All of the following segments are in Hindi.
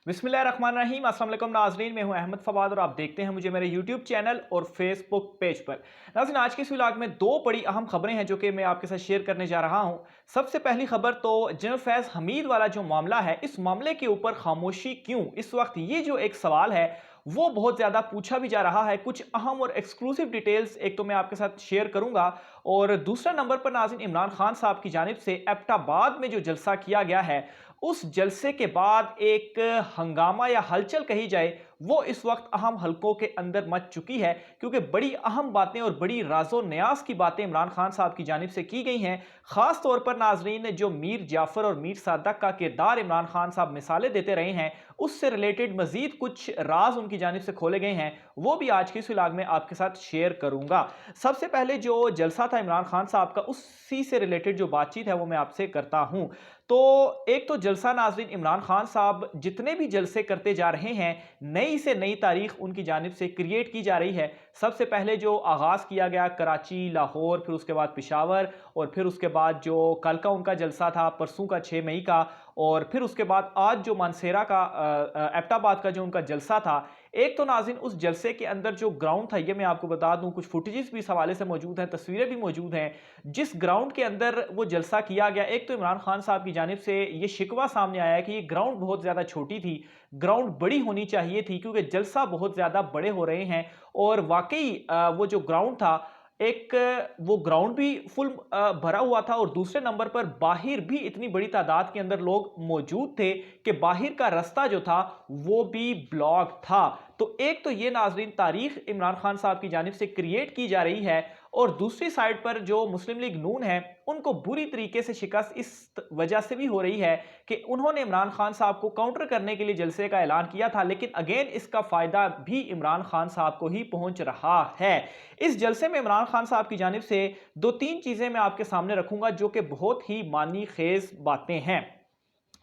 बिस्मिल्लाहिर्रहमानिर्रहीम। अस्सलाम वालेकुम नाज़रीन, मैं हूं अहमद फवाद और आप देखते हैं मुझे मेरे यूट्यूब चैनल और फेसबुक पेज पर। नाज़रीन, आज की इस व्लॉग में दो बड़ी अहम खबरें हैं जो कि मैं आपके साथ शेयर करने जा रहा हूं। सबसे पहली खबर तो जनरल फैज़ हमीद वाला जो मामला है, इस मामले के ऊपर खामोशी क्यों, इस वक्त ये जो एक सवाल है वो बहुत ज़्यादा पूछा भी जा रहा है। कुछ अहम और एक्सक्लूसिव डिटेल्स एक तो मैं आपके साथ शेयर करूंगा, और दूसरा नंबर पर नाज़रीन इमरान खान साहब की जानिब से एबटाबाद में जो जलसा किया गया है, उस जलसे के बाद एक हंगामा या हलचल कही जाए वो इस वक्त अहम हलकों के अंदर मच चुकी है, क्योंकि बड़ी अहम बातें और बड़ी राजो न्याज की बातें इमरान खान साहब की जानिब से की गई हैं। खास तौर पर नाजरीन, जो मीर जाफर और मीर सादक का किरदार इमरान खान साहब मिसालें देते रहे हैं, उससे रिलेटेड मजीद कुछ राज उनकी जानिब से खोले गए हैं, वो भी आज की इस व्लॉग में आपके साथ शेयर करूंगा। सबसे पहले जो जलसा था इमरान खान साहब का, उसी से रिलेटेड जो बातचीत है वो मैं आपसे करता हूं। तो एक तो जलसा नाजरीन, इमरान खान साहब जितने भी जलसे करते जा रहे हैं, नई से नई तारीख उनकी जानिब से क्रिएट की जा रही है। सबसे पहले जो आगाज़ किया गया कराची, लाहौर, फिर उसके बाद पेशावर, और फिर उसके बाद जो कल का उनका जलसा था परसों का 6 मई का, और फिर उसके बाद आज जो मानसेरा का एबटाबाद का जो उनका जलसा था। एक तो नाज़रीन उस जलसे के अंदर जो ग्राउंड था, ये मैं आपको बता दूं, कुछ फुटेजेस भी इस हवाले से मौजूद हैं, तस्वीरें भी मौजूद हैं। जिस ग्राउंड के अंदर वो जलसा किया गया, एक तो इमरान खान साहब की जानिब से ये शिकवा सामने आया कि ये ग्राउंड बहुत ज़्यादा छोटी थी, ग्राउंड बड़ी होनी चाहिए थी, क्योंकि जलसा बहुत ज़्यादा बड़े हो रहे हैं। और वाकई वो जो ग्राउंड था, एक वो ग्राउंड भी फुल भरा हुआ था, और दूसरे नंबर पर बाहर भी इतनी बड़ी तादाद के अंदर लोग मौजूद थे कि बाहर का रास्ता जो था वो भी ब्लॉक था। तो एक तो ये नाजरीन तारीख इमरान खान साहब की जानिब से क्रिएट की जा रही है, और दूसरी साइड पर जो मुस्लिम लीग नून है, उनको बुरी तरीके से शिकस्त इस वजह से भी हो रही है कि उन्होंने इमरान खान साहब को काउंटर करने के लिए जलसे का ऐलान किया था, लेकिन अगेन इसका फायदा भी इमरान खान साहब को ही पहुंच रहा है। इस जलसे में इमरान खान साहब की जानिब से दो तीन चीजें मैं आपके सामने रखूंगा जो कि बहुत ही मानी खेज बातें हैं।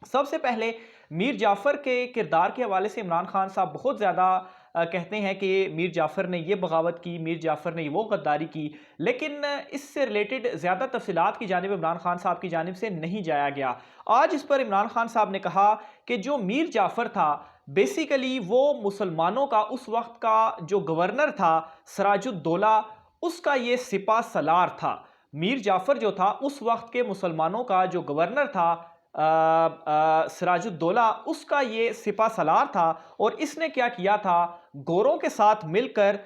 सबसे पहले मीर जाफर के किरदार के हवाले से इमरान खान साहब बहुत ज़्यादा कहते हैं कि मीर जाफर ने ये बगावत की, मीर जाफर ने वो गद्दारी की, लेकिन इससे रिलेटेड ज़्यादा तफसीलात की जानिब इमरान खान साहब की जानिब से नहीं जाया गया। आज इस पर इमरान खान साहब ने कहा कि जो मीर जाफर था, बेसिकली वो मुसलमानों का उस वक्त का जो गवर्नर था सराजुद्दौला, उसका ये सिपा सलार था। मीर जाफर जो था उस वक्त के मुसलमानों का जो गवर्नर था सिराजुद्दौला, उसका ये सिपा सलार था। और इसने क्या किया था, गोरों के साथ मिलकर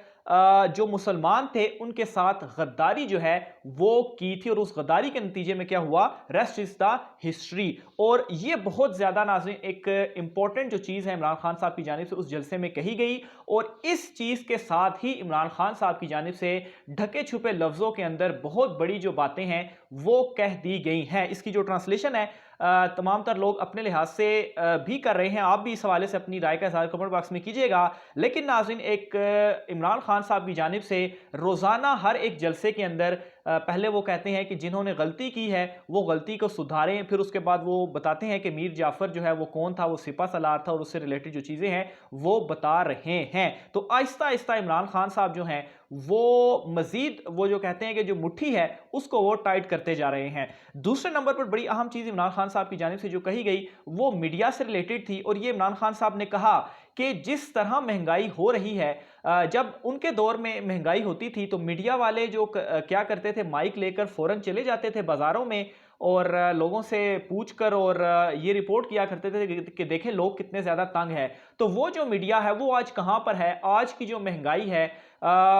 जो मुसलमान थे उनके साथ गद्दारी जो है वो की थी, और उस गद्दारी के नतीजे में क्या हुआ, रेस्ट इज द हिस्ट्री। और ये बहुत ज्यादा नाज़रीन एक इंपॉर्टेंट जो चीज है इमरान खान साहब की जानिब से उस जलसे में कही गई, और इस चीज के साथ ही इमरान खान साहब की जानिब से ढके छुपे लफ्जों के अंदर बहुत बड़ी जो बातें हैं वो कह दी गई हैं। इसकी जो ट्रांसलेशन है तमाम तर लोग अपने लिहाज से भी कर रहे हैं, आप भी इस हवाले से अपनी राय का इज़हार कमेंट बॉक्स में कीजिएगा। लेकिन नाज़रीन एक इमरान खान साहब की जानिब से रोज़ाना हर एक जलसे के अंदर पहले वो कहते हैं कि जिन्होंने गलती की है वो गलती को सुधारें, फिर उसके बाद वो बताते हैं कि मीर जाफर जो है वो कौन था, वो सिपा सलार था, और उससे रिलेटेड जो चीज़ें हैं वो बता रहे हैं। तो आहिस्ता आहिस्ता इमरान खान साहब जो हैं वो मजीद वो जो कहते हैं कि जो मुट्ठी है उसको वो टाइट करते जा रहे हैं। दूसरे नंबर पर बड़ी अहम चीज़ इमरान खान साहब की जानिब से जो कही गई वो मीडिया से रिलेटेड थी, और ये इमरान खान साहब ने कहा कि जिस तरह महंगाई हो रही है, जब उनके दौर में महंगाई होती थी तो मीडिया वाले जो क्या करते थे, माइक लेकर फौरन चले जाते थे बाजारों में, और लोगों से पूछकर और ये रिपोर्ट किया करते थे कि देखें लोग कितने ज़्यादा तंग है। तो वो जो मीडिया है वो आज कहाँ पर है, आज की जो महंगाई है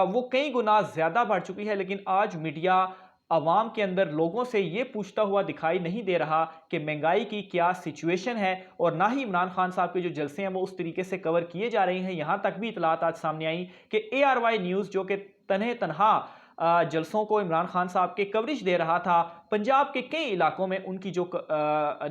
वो कई गुना ज़्यादा बढ़ चुकी है, लेकिन आज मीडिया अवाम के अंदर लोगों से ये पूछता हुआ दिखाई नहीं दे रहा कि महंगाई की क्या सिचुएशन है, और ना ही इमरान खान साहब के जो जलसे हैं वो उस तरीके से कवर किए जा रहे हैं। यहाँ तक भी इतलात आज सामने आई कि ARY न्यूज़ जो कि तन्हे तनहा जलसों को इमरान खान साहब के कवरेज दे रहा था, पंजाब के कई इलाकों में उनकी जो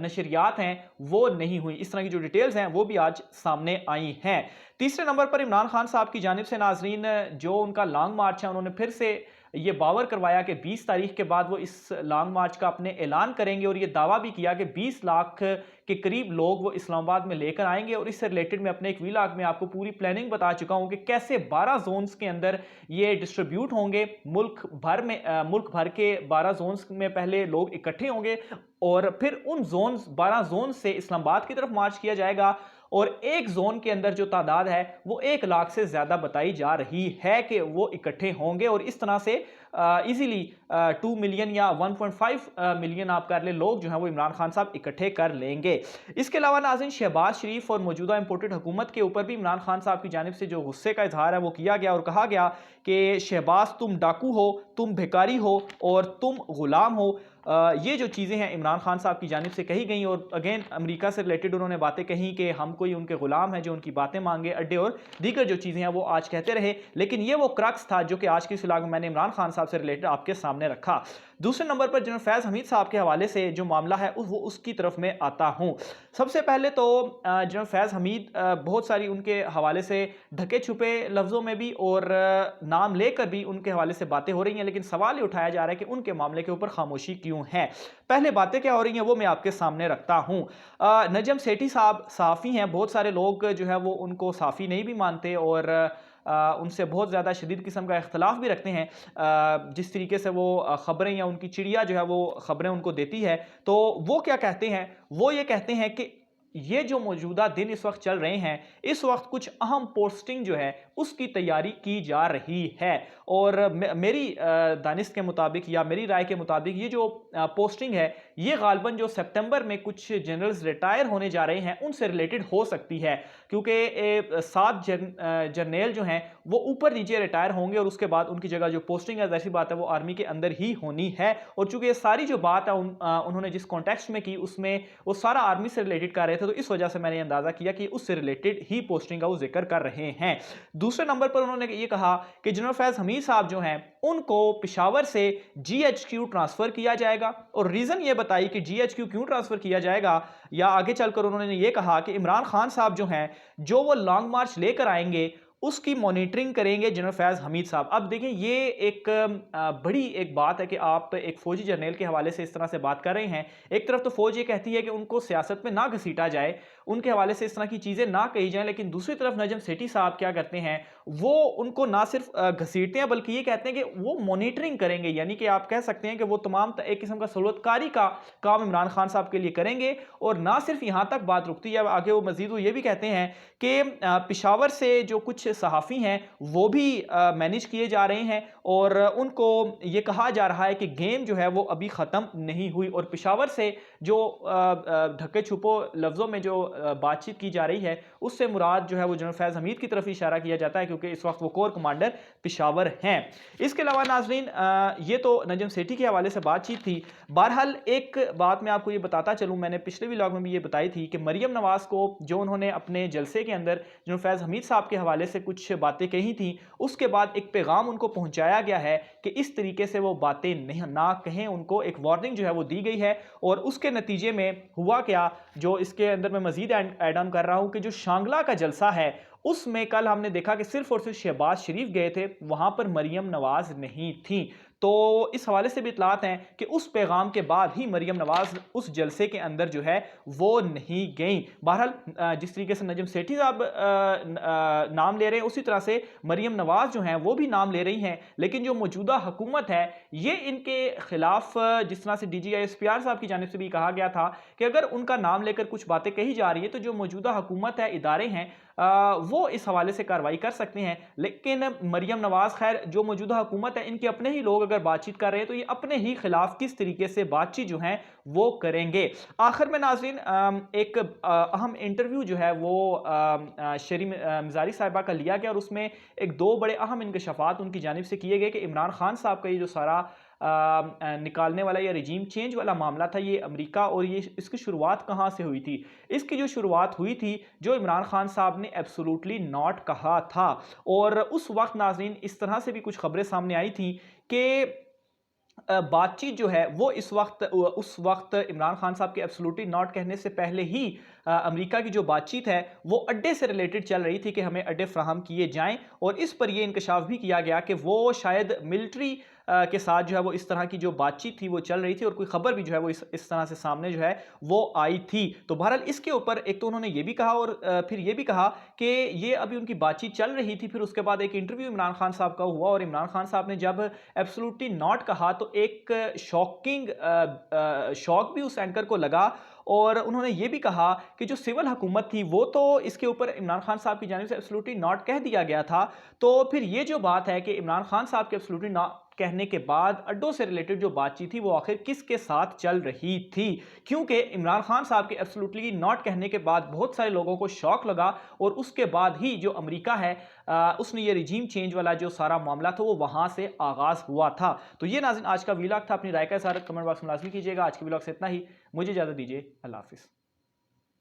नशरियात हैं वो नहीं हुई। इस तरह की जो डिटेल्स हैं वो भी आज सामने आई हैं। तीसरे नंबर पर इमरान खान साहब की जानिब से नाजरीन जो उनका लॉन्ग मार्च है, उन्होंने फिर से ये बावर करवाया कि 20 तारीख के बाद वो इस लॉन्ग मार्च का अपने ऐलान करेंगे, और ये दावा भी किया कि 20 लाख के करीब लोग वो इस्लामाबाद में लेकर आएंगे। और इससे रिलेटेड मैं अपने एक व्लॉग में आपको पूरी प्लानिंग बता चुका हूं कि कैसे 12 जोन्स के अंदर ये डिस्ट्रीब्यूट होंगे मुल्क भर के 12 जोन्स में पहले लोग इकट्ठे होंगे, और फिर उन जोन्स 12 जोन से इस्लामाबाद की तरफ मार्च किया जाएगा, और एक जोन के अंदर जो तादाद है वो 1 लाख से ज़्यादा बताई जा रही है कि वो इकट्ठे होंगे और इस तरह से इजीली 2 मिलियन या 1.5 मिलियन आप कर ले लोग जो हैं वो इमरान खान साहब इकट्ठे कर लेंगे। इसके अलावा नाज़रीन, शहबाज शरीफ और मौजूदा इंपोर्टेड हुकूमत के ऊपर भी इमरान खान साहब की जानिब से जो गुस्से का इजहार है वो किया गया और कहा गया कि शहबाज तुम डाकू हो, तुम भिखारी हो और तुम गुलाम हो। ये जो चीज़ें हैं इमरान खान साहब की जानिब से कही गई और अगेन अमेरिका से रिलेटेड उन्होंने बातें कही कि हम कोई उनके गुलाम हैं जो उनकी बातें मांगे, अड्डे और दीगर जो चीज़ें हैं वो आज कहते रहे। लेकिन ये वो क्रक्स था जो कि आज की इस व्लॉग में मैंने इमरान खान साहब से रिलेटेड आपके सामने रखा। दूसरे नंबर पर जनरल फैज़ हमीद साहब के हवाले से जो मामला है वो उसकी तरफ में आता हूँ। सबसे पहले तो जनरल फैज़ हमीद बहुत सारी उनके हवाले से ढके छुपे लफ्ज़ों में भी और नाम लेकर भी उनके हवाले से बातें हो रही हैं, लेकिन सवाल ये उठाया जा रहा है कि उनके मामले के ऊपर खामोशी क्यों है। पहले बातें क्या हो रही हैं वो मैं आपके सामने रखता हूँ। नजम सेठी साहब सहाफ़ी हैं, बहुत सारे लोग जो है वो उनको सहाफ़ी नहीं भी मानते और उनसे बहुत ज़्यादा शदीद किस्म का इख्तलाफ भी रखते हैं। जिस तरीके से वो ख़बरें या उनकी चिड़िया जो है वो ख़बरें उनको देती है, तो वो क्या कहते हैं, वो ये कहते हैं कि ये जो मौजूदा दिन इस वक्त चल रहे हैं, इस वक्त कुछ अहम पोस्टिंग जो है उसकी तैयारी की जा रही है और मेरी दानिश के मुताबिक या मेरी राय के मुताबिक ये जो पोस्टिंग है ये गालबन जो सितंबर में कुछ जनरल्स रिटायर होने जा रहे हैं उनसे रिलेटेड हो सकती है, क्योंकि 7 जर्नल जो हैं वो ऊपर नीचे रिटायर होंगे और उसके बाद उनकी जगह जो पोस्टिंग है जैसी बात है वो आर्मी के अंदर ही होनी है। और चूंकि ये सारी जो बात है उन्होंने जिस कॉन्टेक्स्ट में की उसमें वो सारा आर्मी से रिलेटेड कर रहे थे, तो इस वजह से मैंने अंदाजा किया कि उससे रिलेटेड ही पोस्टिंग का वो जिक्र कर रहे हैं। दूसरे नंबर पर उन्होंने ये कहा कि जनरल फैज हमीद साहब जो हैं उनको पेशावर से GHQ ट्रांसफर किया जाएगा और रीजन ये बताई कि GHQ क्यों ट्रांसफर किया जाएगा, या आगे चलकर उन्होंने ये कहा कि इमरान खान साहब जो हैं जो वो लॉन्ग मार्च लेकर आएंगे उसकी मॉनिटरिंग करेंगे जनरल फैज हमीद साहब। अब देखें ये एक बड़ी एक बात है कि आप एक फौजी जर्नल के हवाले से इस तरह से बात कर रहे हैं। एक तरफ तो फौज ये कहती है कि उनको सियासत में ना घसीटा जाए, उनके हवाले से इस तरह की चीजें ना कही जाएं, लेकिन दूसरी तरफ नजम सेठी साहब क्या करते हैं, वो उनको ना सिर्फ घसीटते हैं बल्कि ये कहते हैं कि वो मॉनिटरिंग करेंगे, यानी कि आप कह सकते हैं कि वो तमाम एक किस्म का सहूलतकारी का काम इमरान खान साहब के लिए करेंगे। और ना सिर्फ यहां तक बात रुकती है, आगे वो मजीद वो ये भी कहते हैं कि पेशावर से जो कुछ सहाफ़ी हैं वो भी मैनेज किए जा रहे हैं और उनको ये कहा जा रहा है कि गेम जो है वो अभी ख़त्म नहीं हुई। और पेशावर से जो ढके छुपो लफ्ज़ों में जो बातचीत की जा रही है उससे मुराद जो है वो जनरल फैज़ हमीद की तरफ इशारा किया जाता है, क्योंकि इस वक्त वो कोर कमांडर पेशावर हैं। इसके अलावा नाजरीन, ये तो नजम सेठी के हवाले से बातचीत थी। बहरहाल एक बात मैं आपको ये बताता चलूँ, मैंने पिछले व्लॉग में भी ये बताई थी कि मरियम नवाज़ को जो उन्होंने अपने जलसे के अंदर जनरल फैज़ हमीद साहब के हवाले से कुछ बातें कही थी, उसके बाद एक पैगाम उनको पहुंचाया गया है कि इस तरीके से वो बातें नहीं ना कहें, उनको एक वार्निंग जो है वो दी गई है। और उसके नतीजे में हुआ क्या, जो इसके अंदर मैं मजीद ऐड ऑन कर रहा हूं कि जो शांगला का जलसा है उसमें कल हमने देखा कि सिर्फ और सिर्फ शहबाज शरीफ गए थे, वहां पर मरियम नवाज नहीं थी। तो इस हवाले से भी इतलात हैं कि उस पैगाम के बाद ही मरियम नवाज उस जलसे के अंदर जो है वो नहीं गई। बहरहाल जिस तरीके से नजम सेठी साहब नाम ले रहे हैं उसी तरह से मरियम नवाज जो हैं वो भी नाम ले रही हैं, लेकिन जो मौजूदा हुकूमत है ये इनके खिलाफ, जिस तरह से DGI-SPR साहब की जानिब से भी कहा गया था कि अगर उनका नाम लेकर कुछ बातें कही जा रही है तो जो मौजूदा हुकूमत है, इदारे हैं, वो इस हवाले से कार्रवाई कर सकते हैं। लेकिन मरियम नवाज, खैर जो मौजूदा हुकूमत है इनके अपने ही लोग अगर बातचीत कर रहे हैं तो ये अपने ही खिलाफ किस तरीके से बातचीत जो है वो करेंगे। आखिर में नाज़रीन, एक अहम इंटरव्यू जो है वो शरीम मिजारी साहिबा का लिया गया और उसमें एक दो बड़े अहम इंकशाफात उनकी जानिब से किए गए कि इमरान खान साहब का ये जो सारा निकालने वाला या रिजीम चेंज वाला मामला था ये अमेरिका, और ये इसकी शुरुआत कहाँ से हुई थी। इसकी जो शुरुआत हुई थी जो इमरान खान साहब ने एब्सोल्युटली नॉट कहा था, और उस वक्त नाज़रीन इस तरह से भी कुछ खबरें सामने आई थी कि बातचीत जो है वो उस वक्त इमरान खान साहब के एब्सोल्युटली नॉट कहने से पहले ही अमेरिका की जो बातचीत है वो अड्डे से रिलेटेड चल रही थी कि हमें अड्डे फ्राहम किए जाएं, और इस पर यह इंकशाफ भी किया गया कि वो शायद मिलिट्री के साथ जो है वो इस तरह की जो बातचीत थी वो चल रही थी और कोई खबर भी जो है वो इस तरह से सामने जो है वो आई थी। तो बहरहाल इसके ऊपर एक तो उन्होंने ये भी कहा और फिर ये भी कहा कि ये अभी उनकी बातचीत चल रही थी। फिर उसके बाद एक इंटरव्यू इमरान खान साहब का हुआ और इमरान खान साहब ने जब एब्सोल्युटली नॉट कहा तो एक शॉक भी उस एंकर को लगा और उन्होंने ये भी कहा कि जो सिविल हुकूमत थी वो तो इसके ऊपर इमरान खान साहब की जानिब से एब्सोल्युटली नॉट कह दिया गया था। तो फिर ये जो बात है कि इमरान खान साहब के एब्सोल्युटली नॉट कहने के बाद अड्डों से रिलेटेड जो बातचीत थी वो आखिर किसके साथ चल रही थी, क्योंकि इमरान खान साहब के एब्सोल्युटली नॉट कहने के बाद बहुत सारे लोगों को शॉक लगा और उसके बाद ही जो अमेरिका है उसने ये रिजीम चेंज वाला जो सारा मामला था वो वहां से आगाज हुआ था। तो ये नाज़रीन आज का व्लॉग था। अपनी राय का इज़हार कमेंट बॉक्स में लाजमी कीजिएगा। आज के व्लॉग से इतना ही। मुझे इजाजत दीजिए। अल्लाह हाफिज़।